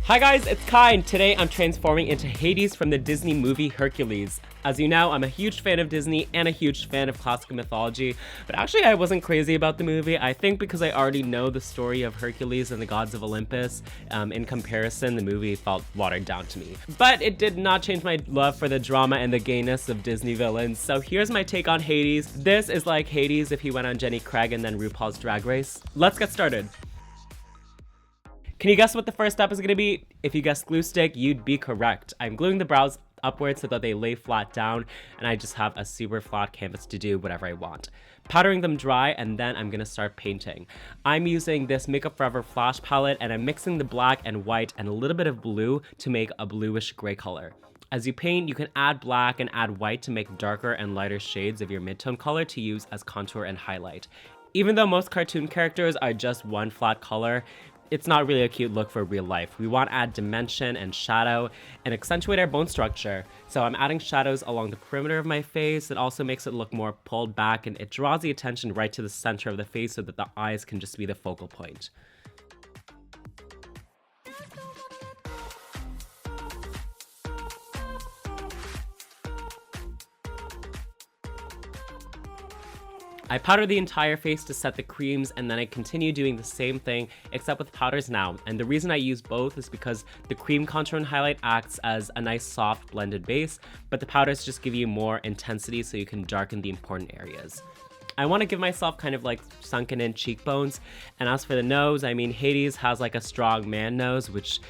Hi guys, it's Kyne. Today I'm transforming into Hades from the Disney movie Hercules. As you know, I'm a huge fan of Disney and a huge fan of classical mythology, but actually I wasn't crazy about the movie. I think because I already know the story of Hercules and the gods of Olympus, in comparison, the movie felt watered down to me. But it did not change my love for the drama and the gayness of Disney villains, so here's my take on Hades. This is like Hades if he went on Jenny Craig and then RuPaul's Drag Race. Let's get started. Can you guess what the first step is going to be? If you guessed Gluestick, you'd be correct. I'm gluing the brows upwards so that they lay flat down, and I just have a super flat canvas to do whatever I want. Powdering them dry, and then I'm going to start painting. I'm using this Makeup Forever Flash palette, and I'm mixing the black and white and a little bit of blue to make a bluish gray color. As you paint, you can add black and add white to make darker and lighter shades of your midtone color to use as contour and highlight. Even though most cartoon characters are just one flat color, it's not really a cute look for real life. We want to add dimension and shadow and accentuate our bone structure. So I'm adding shadows along the perimeter of my face. It also makes it look more pulled back, and it draws the attention right to the center of the face so that the eyes can just be the focal point. I powder the entire face to set the creams, and then I continue doing the same thing except with powders now. And the reason I use both is because the cream contour and highlight acts as a nice soft blended base, but the powders just give you more intensity so you can darken the important areas. I want to give myself kind of like sunken in cheekbones. And as for the nose, I mean, Hades has like a strong man nose, which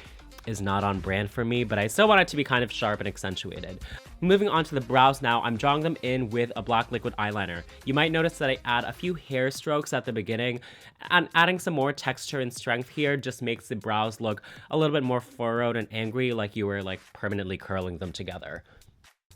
is not on brand for me, but I still want it to be kind of sharp and accentuated. Moving on to the brows now, I'm drawing them in with a black liquid eyeliner. You might notice that I add a few hair strokes at the beginning, and adding some more texture and strength here just makes the brows look a little bit more furrowed and angry, like you were like permanently curling them together.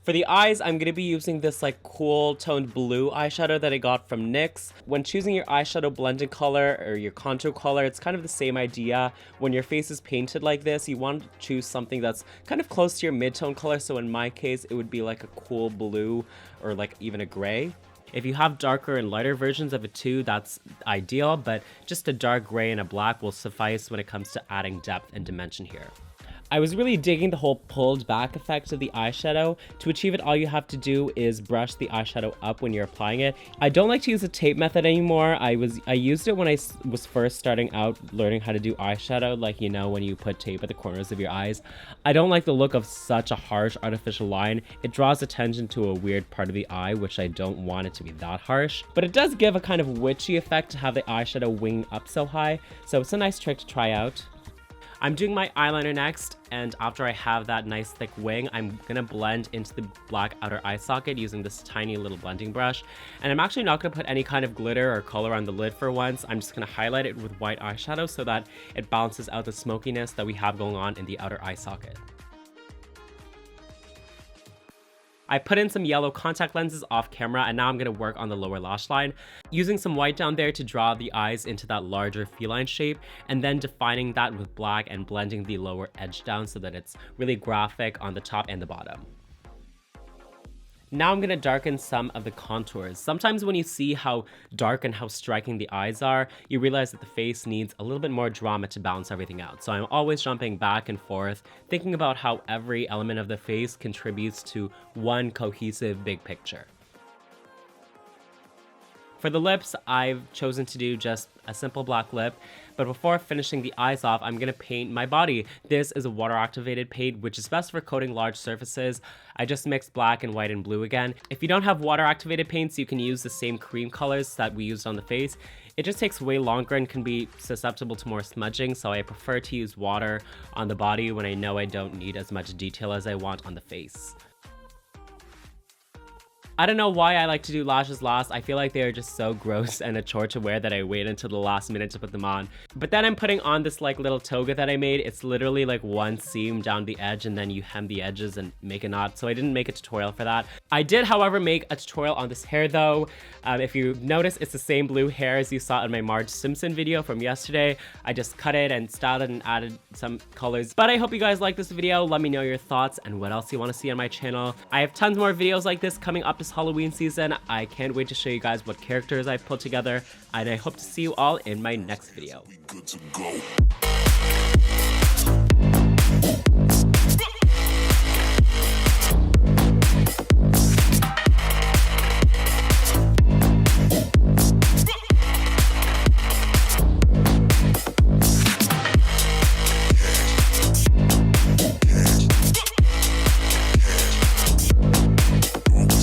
For the eyes, I'm going to be using this like cool toned blue eyeshadow that I got from NYX. When choosing your eyeshadow blending color or your contour color, it's kind of the same idea. When your face is painted like this, you want to choose something that's kind of close to your mid-tone color. So in my case, it would be like a cool blue or like even a gray. If you have darker and lighter versions of it too, that's ideal, but just a dark gray and a black will suffice when it comes to adding depth and dimension here. I was really digging the whole pulled back effect of the eyeshadow. To achieve it, all you have to do is brush the eyeshadow up when you're applying it. I don't like to use the tape method anymore. I used it when I was first starting out learning how to do eyeshadow, like, you know, when you put tape at the corners of your eyes. I don't like the look of such a harsh artificial line. It draws attention to a weird part of the eye, which I don't want it to be that harsh. But it does give a kind of witchy effect to have the eyeshadow wing up so high, so it's a nice trick to try out. I'm doing my eyeliner next, and after I have that nice thick wing, I'm gonna blend into the black outer eye socket using this tiny little blending brush. And I'm actually not gonna put any kind of glitter or color on the lid for once. I'm just gonna highlight it with white eyeshadow so that it balances out the smokiness that we have going on in the outer eye socket. I put in some yellow contact lenses off camera, and now I'm gonna work on the lower lash line. Using some white down there to draw the eyes into that larger feline shape, and then defining that with black and blending the lower edge down so that it's really graphic on the top and the bottom. Now I'm gonna darken some of the contours. Sometimes when you see how dark and how striking the eyes are, you realize that the face needs a little bit more drama to balance everything out. So I'm always jumping back and forth, thinking about how every element of the face contributes to one cohesive big picture. For the lips, I've chosen to do just a simple black lip, but before finishing the eyes off, I'm gonna paint my body. This is a water-activated paint, which is best for coating large surfaces. I just mixed black and white and blue again. If you don't have water-activated paints, you can use the same cream colors that we used on the face. It just takes way longer and can be susceptible to more smudging, so I prefer to use water on the body when I know I don't need as much detail as I want on the face. I don't know why I like to do lashes last. I feel like they are just so gross and a chore to wear that I wait until the last minute to put them on. But then I'm putting on this like little toga that I made. It's literally like one seam down the edge and then you hem the edges and make a knot. So I didn't make a tutorial for that. I did, however, make a tutorial on this hair though. If you notice, it's the same blue hair as you saw in my Marge Simpson video from yesterday. I just cut it and styled it and added some colors. But I hope you guys like this video. Let me know your thoughts and what else you want to see on my channel. I have tons more videos like this coming up this Halloween season. I can't wait to show you guys what characters I put together, and I hope to see you all in my next video.